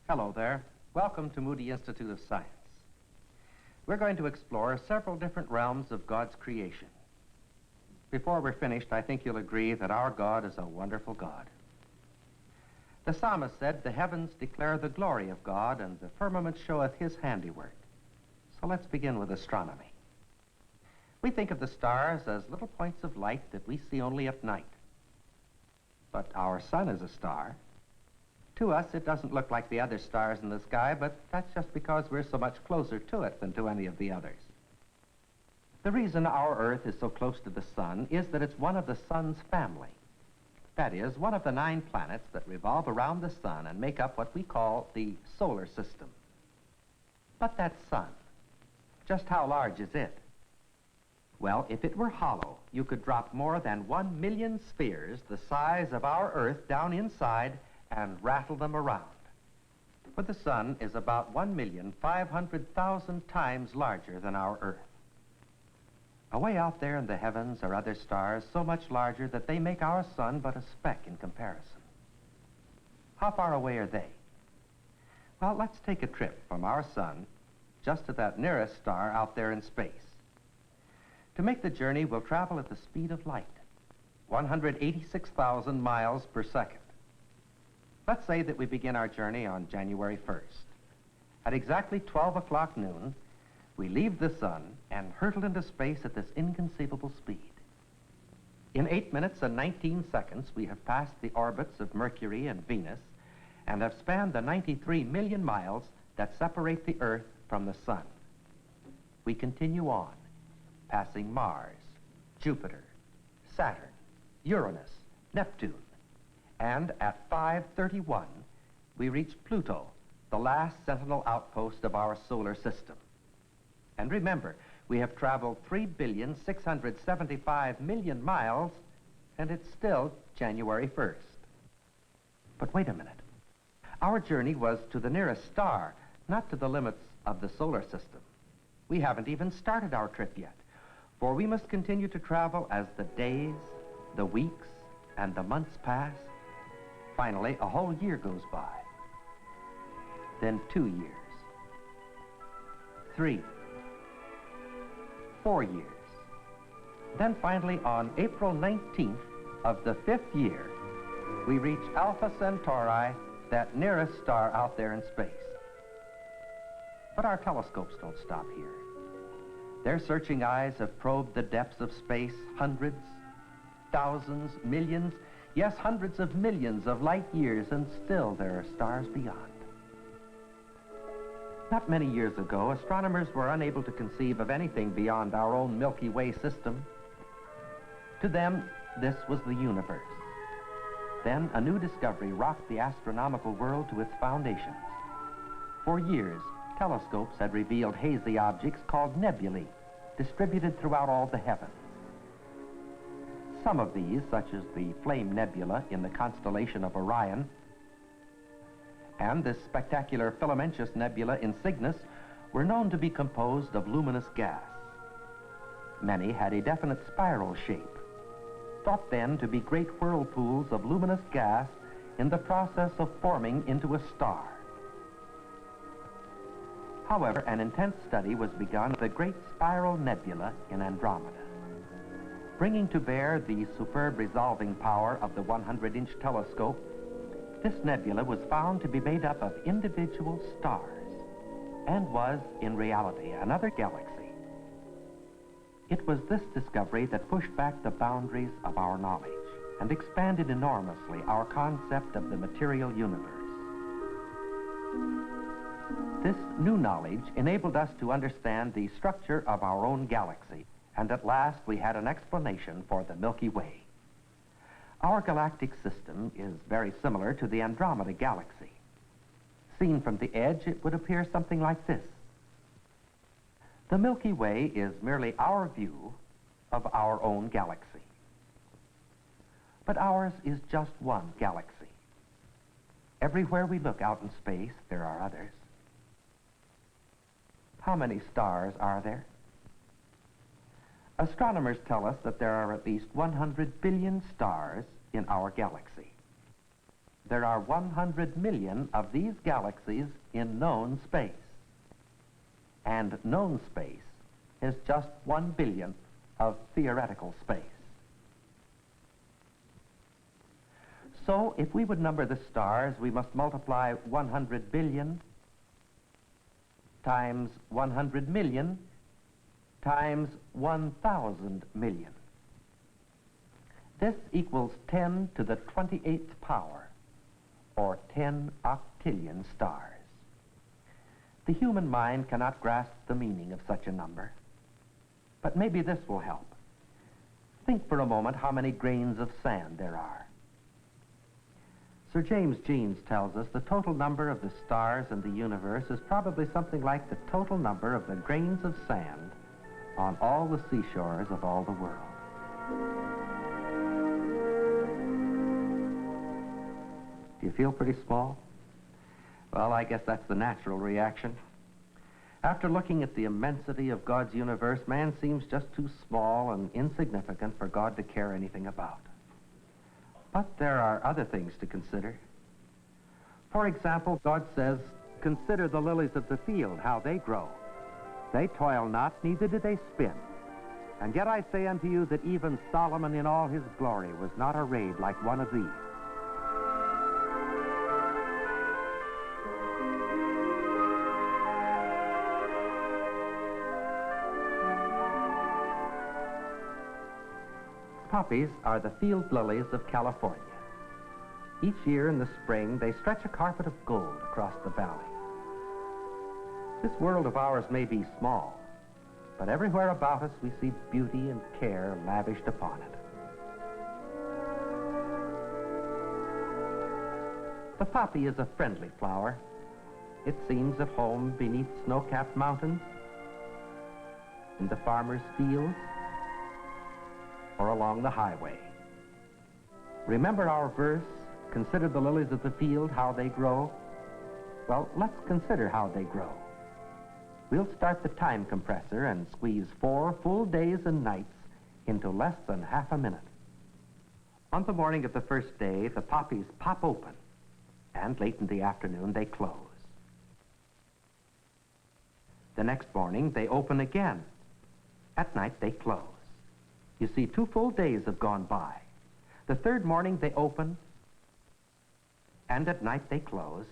Hello there. Welcome to Moody Institute of Science. We're going to explore several different realms of God's creation. Before we're finished, I think you'll agree that our God is a wonderful God. The psalmist said, "The heavens declare the glory of God, and the firmament showeth his handiwork." So let's begin with astronomy. We think of the stars as little points of light that we see only at night. But our sun is a star. To us, it doesn't look like the other stars in the sky, but that's just because we're so much closer to it than to any of the others. The reason our Earth is so close to the sun is that it's one of the sun's family. That is, one of the 9 planets that revolve around the sun and make up what we call the solar system. But that sun, just how large is it? Well, if it were hollow, you could drop more than 1 million spheres the size of our Earth down inside and rattle them around. For the sun is about 1,500,000 times larger than our Earth. Away out there in the heavens are other stars so much larger that they make our sun but a speck in comparison. How far away are they? Well, let's take a trip from our sun just to that nearest star out there in space. To make the journey, we'll travel at the speed of light, 186,000 miles per second. Let's say that we begin our journey on January 1st. At exactly 12 o'clock noon, we leave the sun and hurtle into space at this inconceivable speed. In 8 minutes and 19 seconds, we have passed the orbits of Mercury and Venus and have spanned the 93 million miles that separate the Earth from the sun. We continue on, passing Mars, Jupiter, Saturn, Uranus, Neptune, and at 5:31, we reach Pluto, the last sentinel outpost of our solar system. And remember, we have traveled 3,675,000,000 miles, and it's still January 1st. But wait a minute. Our journey was to the nearest star, not to the limits of the solar system. We haven't even started our trip yet, for we must continue to travel as the days, the weeks, and the months pass. Finally, a whole year goes by. Then 2 years. 3. 4 years. Then finally, on April 19th of the 5th year, we reach Alpha Centauri, that nearest star out there in space. But our telescopes don't stop here. Their searching eyes have probed the depths of space hundreds, thousands, millions, yes, hundreds of millions of light years, and still there are stars beyond. Not many years ago, astronomers were unable to conceive of anything beyond our own Milky Way system. To them, this was the universe. Then a new discovery rocked the astronomical world to its foundations. For years, telescopes had revealed hazy objects called nebulae, distributed throughout all the heavens. Some of these, such as the Flame Nebula in the constellation of Orion, and this spectacular filamentous nebula in Cygnus, were known to be composed of luminous gas. Many had a definite spiral shape, thought then to be great whirlpools of luminous gas in the process of forming into a star. However, an intense study was begun of the Great Spiral Nebula in Andromeda. Bringing to bear the superb resolving power of the 100-inch telescope, this nebula was found to be made up of individual stars and was, in reality, another galaxy. It was this discovery that pushed back the boundaries of our knowledge and expanded enormously our concept of the material universe. This new knowledge enabled us to understand the structure of our own galaxy, and at last we had an explanation for the Milky Way. Our galactic system is very similar to the Andromeda galaxy. Seen from the edge, it would appear something like this. The Milky Way is merely our view of our own galaxy. But ours is just one galaxy. Everywhere we look out in space, there are others. How many stars are there? Astronomers tell us that there are at least 100 billion stars in our galaxy. there are 100 million of these galaxies in known space. And known space is just 1/1000th of theoretical space. So if we would number the stars, we must multiply 100 billion times 100 million times 1,000 million. This equals 10 to the 28th power, or 10 octillion stars. The human mind cannot grasp the meaning of such a number, but maybe this will help. Think for a moment how many grains of sand there are. Sir James Jeans tells us the total number of the stars in the universe is probably something like the total number of the grains of sand on all the seashores of all the world. Do you feel pretty small? Well, I guess that's the natural reaction. After looking at the immensity of God's universe, man seems just too small and insignificant for God to care anything about. But there are other things to consider. For example, God says, "Consider the lilies of the field, how they grow. They toil not, neither do they spin. And yet I say unto you that even Solomon in all his glory was not arrayed like one of these." Poppies are the field lilies of California. Each year in the spring, they stretch a carpet of gold across the valley. This world of ours may be small, but everywhere about us we see beauty and care lavished upon it. The poppy is a friendly flower. It seems at home beneath snow-capped mountains, in the farmer's fields, or along the highway. Remember our verse, "Consider the lilies of the field, how they grow"? Well, let's consider how they grow. We'll start the time compressor and squeeze 4 full days and nights into less than half a minute. On the morning of the first day, the poppies pop open, and late in the afternoon, they close. The next morning, they open again. At night, they close. You see, 2 full days have gone by. The third morning they open, and at night they close.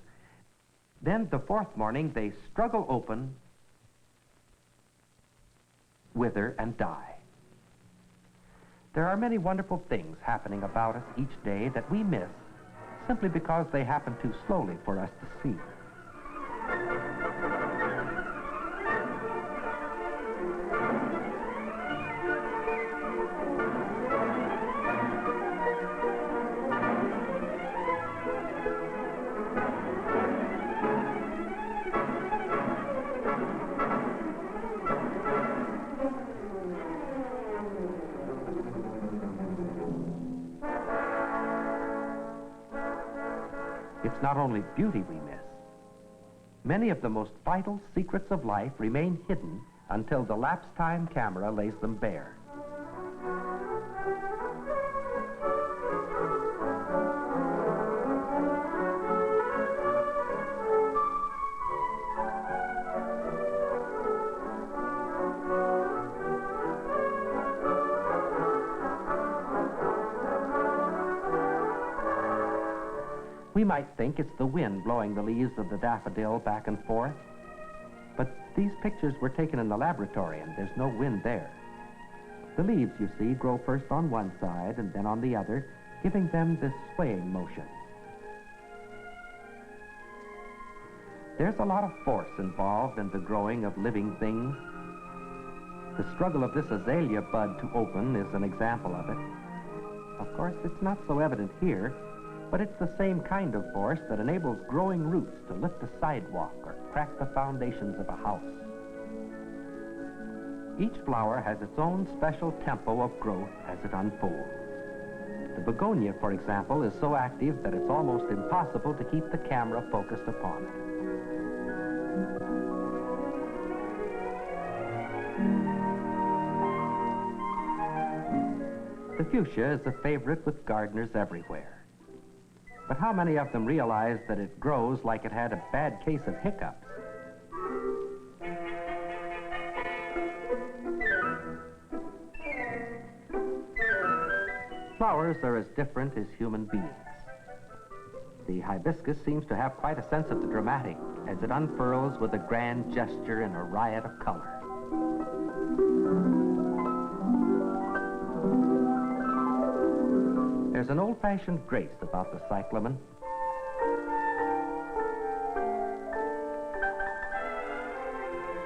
Then the fourth morning they struggle open, wither, and die. There are many wonderful things happening about us each day that we miss simply because they happen too slowly for us to see. It's not only beauty we miss. Many of the most vital secrets of life remain hidden until the lapse time camera lays them bare. We might think it's the wind blowing the leaves of the daffodil back and forth, but these pictures were taken in the laboratory and there's no wind there. The leaves, you see, grow first on one side and then on the other, giving them this swaying motion. There's a lot of force involved in the growing of living things. The struggle of this azalea bud to open is an example of it. Of course, it's not so evident here, but it's the same kind of force that enables growing roots to lift a sidewalk or crack the foundations of a house. Each flower has its own special tempo of growth as it unfolds. The begonia, for example, is so active that it's almost impossible to keep the camera focused upon it. The fuchsia is a favorite with gardeners everywhere. But how many of them realize that it grows like it had a bad case of hiccups? Flowers are as different as human beings. The hibiscus seems to have quite a sense of the dramatic as it unfurls with a grand gesture in a riot of color. There's an old-fashioned grace about the cyclamen.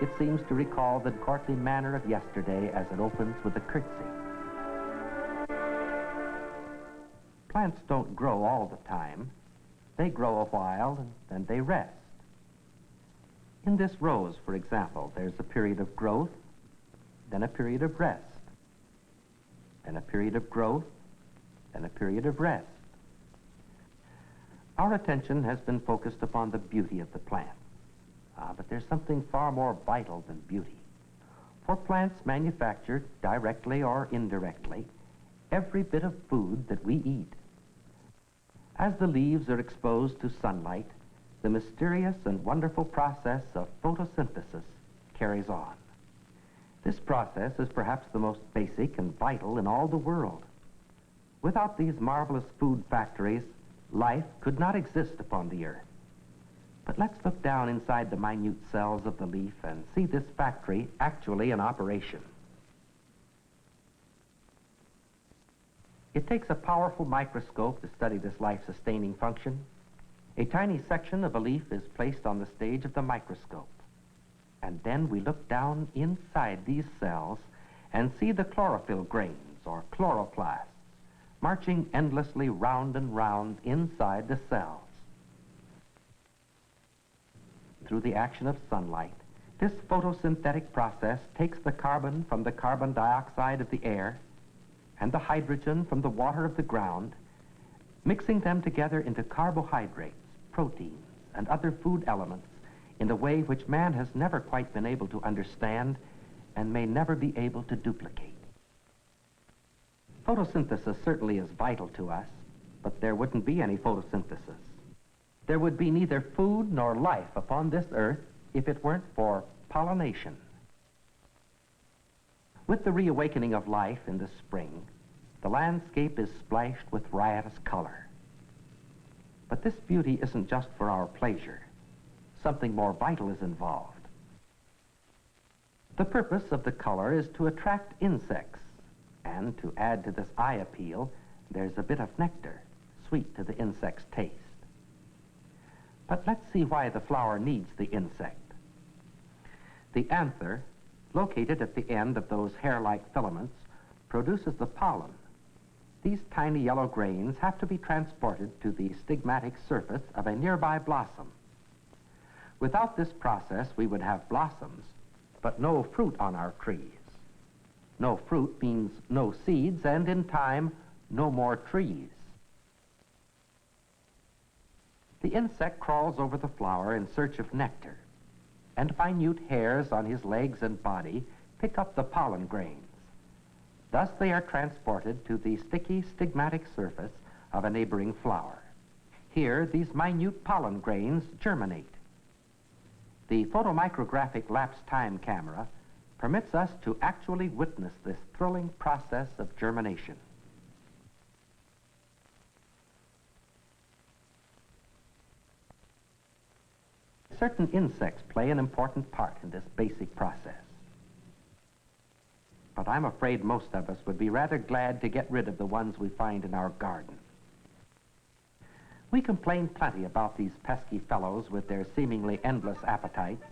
It seems to recall the courtly manner of yesterday as it opens with a curtsy. Plants don't grow all the time. They grow a while and then they rest. In this rose, for example, there's a period of growth, then a period of rest, then a period of growth, then a period of rest. Our attention has been focused upon the beauty of the plant. But there's something far more vital than beauty. For plants manufacture, directly or indirectly, every bit of food that we eat. As the leaves are exposed to sunlight, the mysterious and wonderful process of photosynthesis carries on. This process is perhaps the most basic and vital in all the world. Without these marvelous food factories, life could not exist upon the earth. But let's look down inside the minute cells of the leaf and see this factory actually in operation. It takes a powerful microscope to study this life-sustaining function. A tiny section of a leaf is placed on the stage of the microscope. And then we look down inside these cells and see the chlorophyll grains, or chloroplasts, marching endlessly round and round inside the cells. Through the action of sunlight, this photosynthetic process takes the carbon from the carbon dioxide of the air and the hydrogen from the water of the ground, mixing them together into carbohydrates, proteins, and other food elements in a way which man has never quite been able to understand and may never be able to duplicate. Photosynthesis certainly is vital to us, but there wouldn't be any photosynthesis. There would be neither food nor life upon this earth if it weren't for pollination. With the reawakening of life in the spring, the landscape is splashed with riotous color. But this beauty isn't just for our pleasure. Something more vital is involved. The purpose of the color is to attract insects, and to add to this eye appeal, there's a bit of nectar, sweet to the insect's taste. But let's see why the flower needs the insect. The anther, located at the end of those hair-like filaments, produces the pollen. These tiny yellow grains have to be transported to the stigmatic surface of a nearby blossom. Without this process, we would have blossoms, but no fruit on our trees. No fruit means no seeds, and in time, no more trees. The insect crawls over the flower in search of nectar, and minute hairs on his legs and body pick up the pollen grains. Thus they are transported to the sticky stigmatic surface of a neighboring flower. Here, these minute pollen grains germinate. The photomicrographic lapse time camera permits us to actually witness this thrilling process of germination. Certain insects play an important part in this basic process. But I'm afraid most of us would be rather glad to get rid of the ones we find in our garden. We complain plenty about these pesky fellows with their seemingly endless appetites.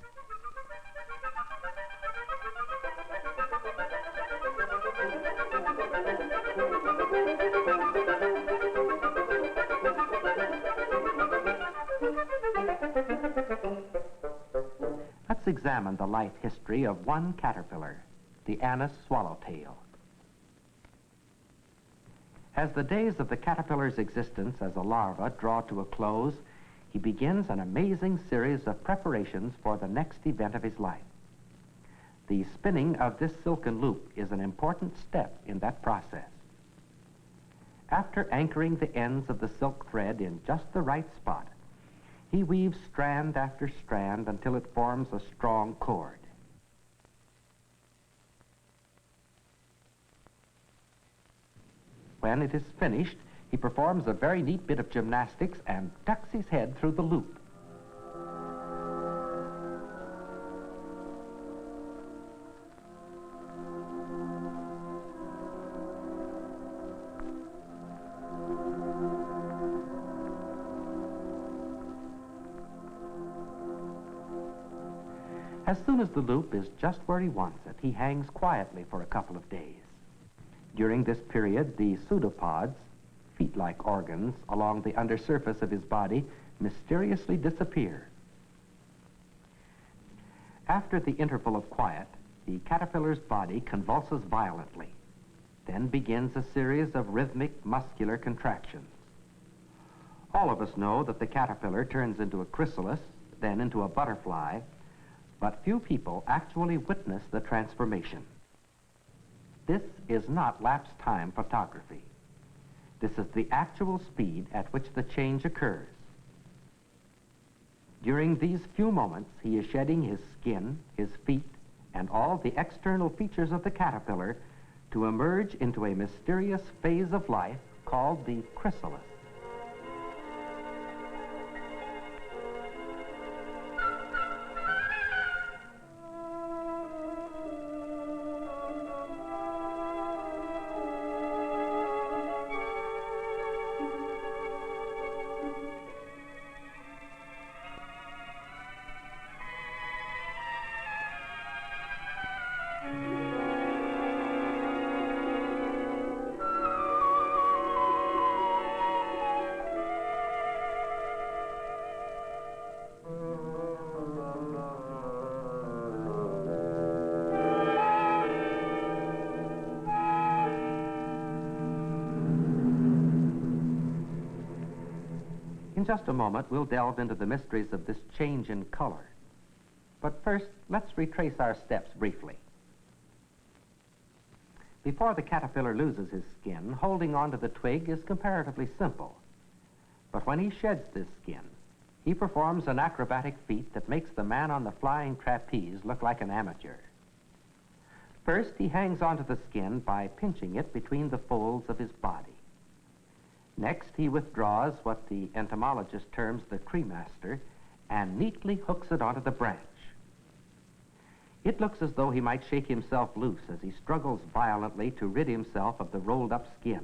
Let's examine the life history of one caterpillar, the anise swallowtail. As the days of the caterpillar's existence as a larva draw to a close, he begins an amazing series of preparations for the next event of his life. The spinning of this silken loop is an important step in that process. After anchoring the ends of the silk thread in just the right spot, he weaves strand after strand until it forms a strong cord. When it is finished, he performs a very neat bit of gymnastics and ducks his head through the loop. As soon as the loop is just where he wants it, he hangs quietly for a couple of days. During this period, the pseudopods, feet-like organs along the undersurface of his body, mysteriously disappear. After the interval of quiet, the caterpillar's body convulses violently. Then begins a series of rhythmic muscular contractions. All of us know that the caterpillar turns into a chrysalis, then into a butterfly, but few people actually witness the transformation. This is not lapse time photography. This is the actual speed at which the change occurs. During these few moments, he is shedding his skin, his feet, and all the external features of the caterpillar to emerge into a mysterious phase of life called the chrysalis. In just a moment, we'll delve into the mysteries of this change in color. But first, let's retrace our steps briefly. Before the caterpillar loses his skin, holding onto the twig is comparatively simple. But when he sheds this skin, he performs an acrobatic feat that makes the man on the flying trapeze look like an amateur. First, he hangs onto the skin by pinching it between the folds of his body. Next, he withdraws what the entomologist terms the cremaster and neatly hooks it onto the branch. It looks as though he might shake himself loose as he struggles violently to rid himself of the rolled-up skin.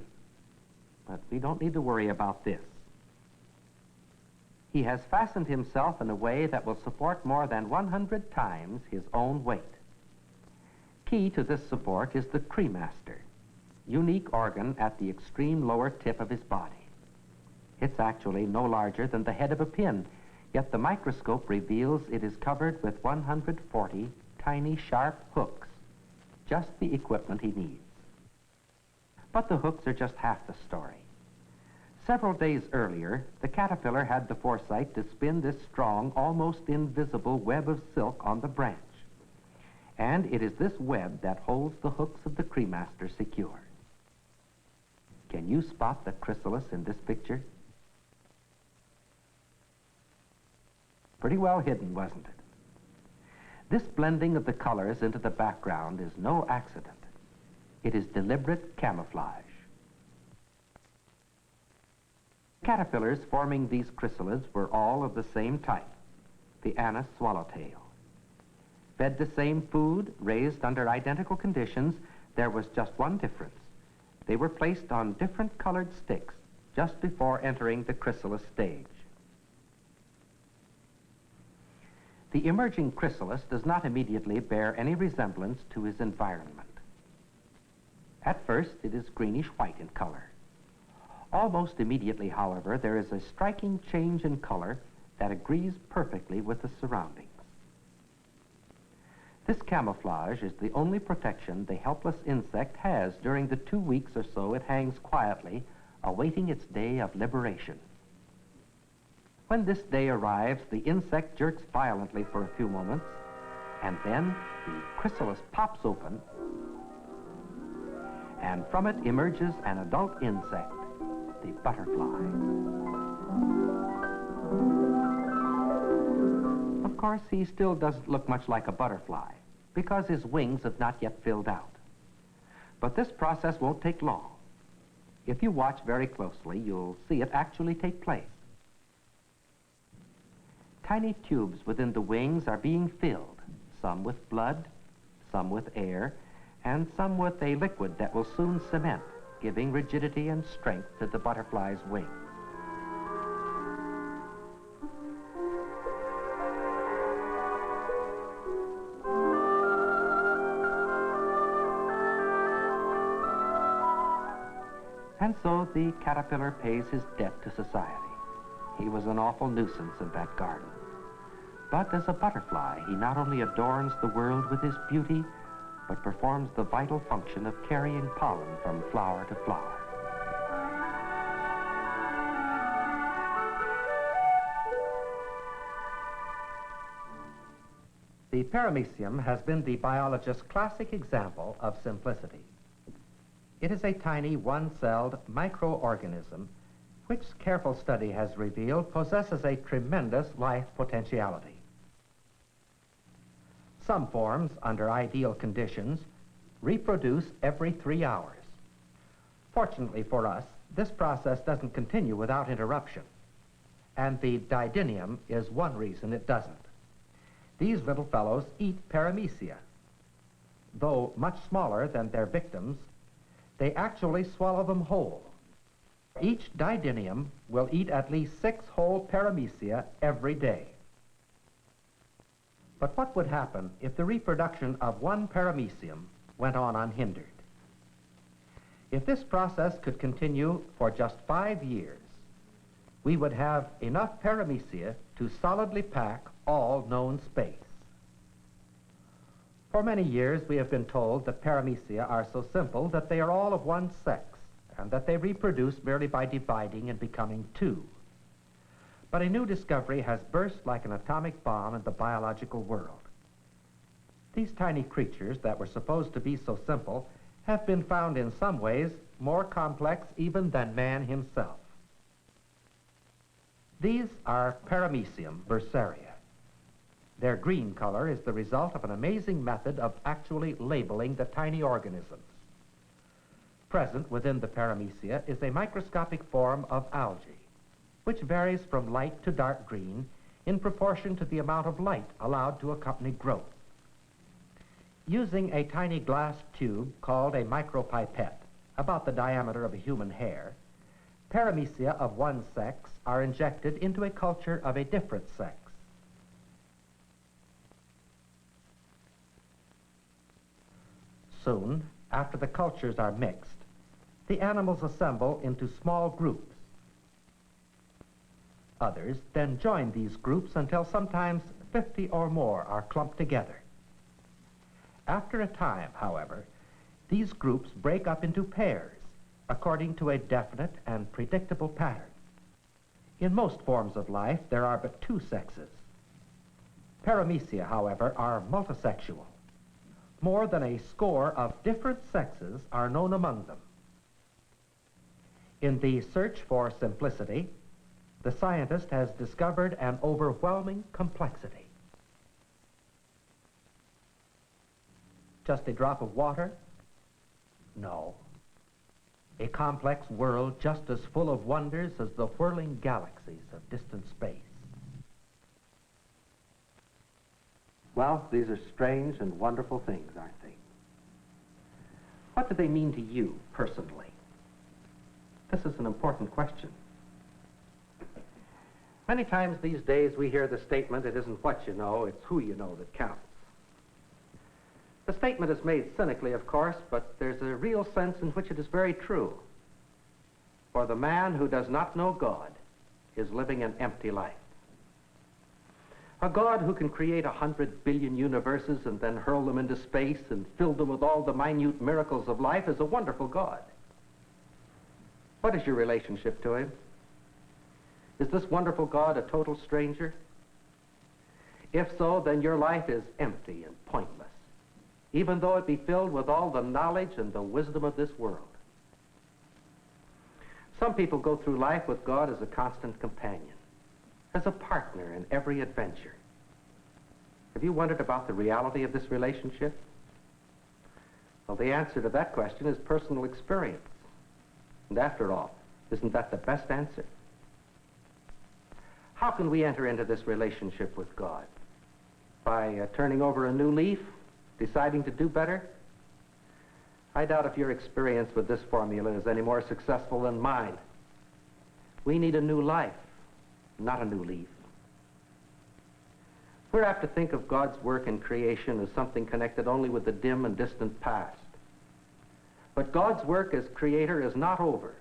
But we don't need to worry about this. He has fastened himself in a way that will support more than 100 times his own weight. Key to this support is the cremaster, unique organ at the extreme lower tip of his body. It's actually no larger than the head of a pin, yet the microscope reveals it is covered with 140 tiny sharp hooks, just the equipment he needs. But the hooks are just half the story. Several days earlier, the caterpillar had the foresight to spin this strong, almost invisible web of silk on the branch. And it is this web that holds the hooks of the cremaster secure. Can you spot the chrysalis in this picture? Pretty well hidden, wasn't it? This blending of the colors into the background is no accident. It is deliberate camouflage. Caterpillars forming these chrysalids were all of the same type, the Anis swallowtail. Fed the same food, raised under identical conditions, there was just one difference. They were placed on different colored sticks just before entering the chrysalis stage. The emerging chrysalis does not immediately bear any resemblance to his environment. At first, it is greenish-white in color. Almost immediately, however, there is a striking change in color that agrees perfectly with the surroundings. This camouflage is the only protection the helpless insect has during the 2 weeks or so it hangs quietly, awaiting its day of liberation. When this day arrives, the insect jerks violently for a few moments, and then the chrysalis pops open, and from it emerges an adult insect, the butterfly. Of course, he still doesn't look much like a butterfly because his wings have not yet filled out. But this process won't take long. If you watch very closely, you'll see it actually take place. Tiny tubes within the wings are being filled, some with blood, some with air, and some with a liquid that will soon cement, giving rigidity and strength to the butterfly's wing. And so the caterpillar pays his debt to society. He was an awful nuisance in that garden. But as a butterfly, he not only adorns the world with his beauty, but performs the vital function of carrying pollen from flower to flower. The paramecium has been the biologist's classic example of simplicity. It is a tiny one-celled microorganism which careful study has revealed possesses a tremendous life potentiality. Some forms, under ideal conditions, reproduce every 3 hours. Fortunately for us, this process doesn't continue without interruption, and the didymium is one reason it doesn't. These little fellows eat paramecia. Though much smaller than their victims, they actually swallow them whole. Each didymium will eat at least 6 whole paramecia every day. But what would happen if the reproduction of one paramecium went on unhindered? If this process could continue for just 5 years, we would have enough paramecia to solidly pack all known space. For many years, we have been told that paramecia are so simple that they are all of one sex, and that they reproduce merely by dividing and becoming 2. But a new discovery has burst like an atomic bomb in the biological world. These tiny creatures that were supposed to be so simple have been found in some ways more complex even than man himself. These are paramecium bursaria. Their green color is the result of an amazing method of actually labeling the tiny organisms. Present within the paramecia is a microscopic form of algae, which varies from light to dark green in proportion to the amount of light allowed to accompany growth. Using a tiny glass tube called a micropipette, about the diameter of a human hair, paramecia of one sex are injected into a culture of a different sex. Soon, after the cultures are mixed, the animals assemble into small groups. Others then join these groups until sometimes 50 or more are clumped together. After a time, however, these groups break up into pairs according to a definite and predictable pattern. In most forms of life, there are but 2 sexes. Paramecia, however, are multisexual. More than a score of different sexes are known among them. In the search for simplicity, the scientist has discovered an overwhelming complexity. Just a drop of water? No. A complex world just as full of wonders as the whirling galaxies of distant space. Well, these are strange and wonderful things, aren't they? What do they mean to you personally? This is an important question. Many times these days we hear the statement, it isn't what you know, it's who you know that counts. The statement is made cynically, of course, but there's a real sense in which it is very true. For the man who does not know God is living an empty life. A God who can create 100 billion universes and then hurl them into space and fill them with all the minute miracles of life is a wonderful God. What is your relationship to him? Is this wonderful God a total stranger? If so, then your life is empty and pointless, even though it be filled with all the knowledge and the wisdom of this world. Some people go through life with God as a constant companion, as a partner in every adventure. Have you wondered about the reality of this relationship? Well, the answer to that question is personal experience. And after all, isn't that the best answer? How can we enter into this relationship with God? By turning over a new leaf, deciding to do better? I doubt if your experience with this formula is any more successful than mine. We need a new life, not a new leaf. We're apt to think of God's work in creation as something connected only with the dim and distant past. But God's work as creator is not over.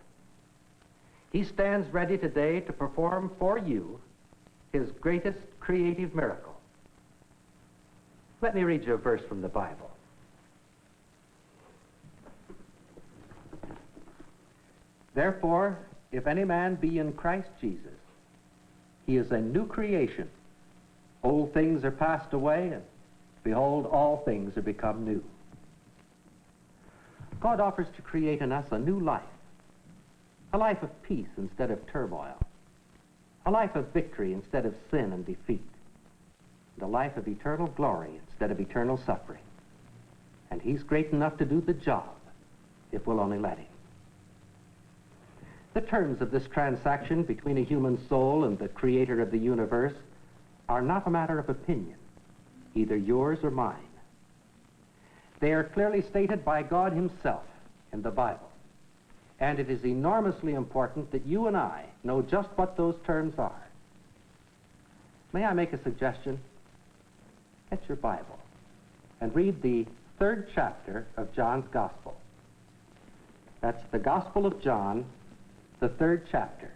He stands ready today to perform for you his greatest creative miracle. Let me read you a verse from the Bible. Therefore, if any man be in Christ Jesus, he is a new creation. Old things are passed away, and behold, all things are become new. God offers to create in us a new life, a life of peace instead of turmoil, a life of victory instead of sin and defeat, and a life of eternal glory instead of eternal suffering. And he's great enough to do the job, if we'll only let him. The terms of this transaction between a human soul and the creator of the universe are not a matter of opinion, either yours or mine. They are clearly stated by God himself in the Bible, and it is enormously important that you and I know just what those terms are. May I make a suggestion? Get your Bible and read the 3rd chapter of John's Gospel. That's the Gospel of John, the 3rd chapter.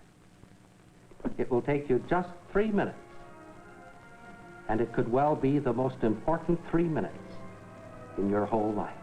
It will take you just 3 minutes, and it could well be the most important 3 minutes in your whole life.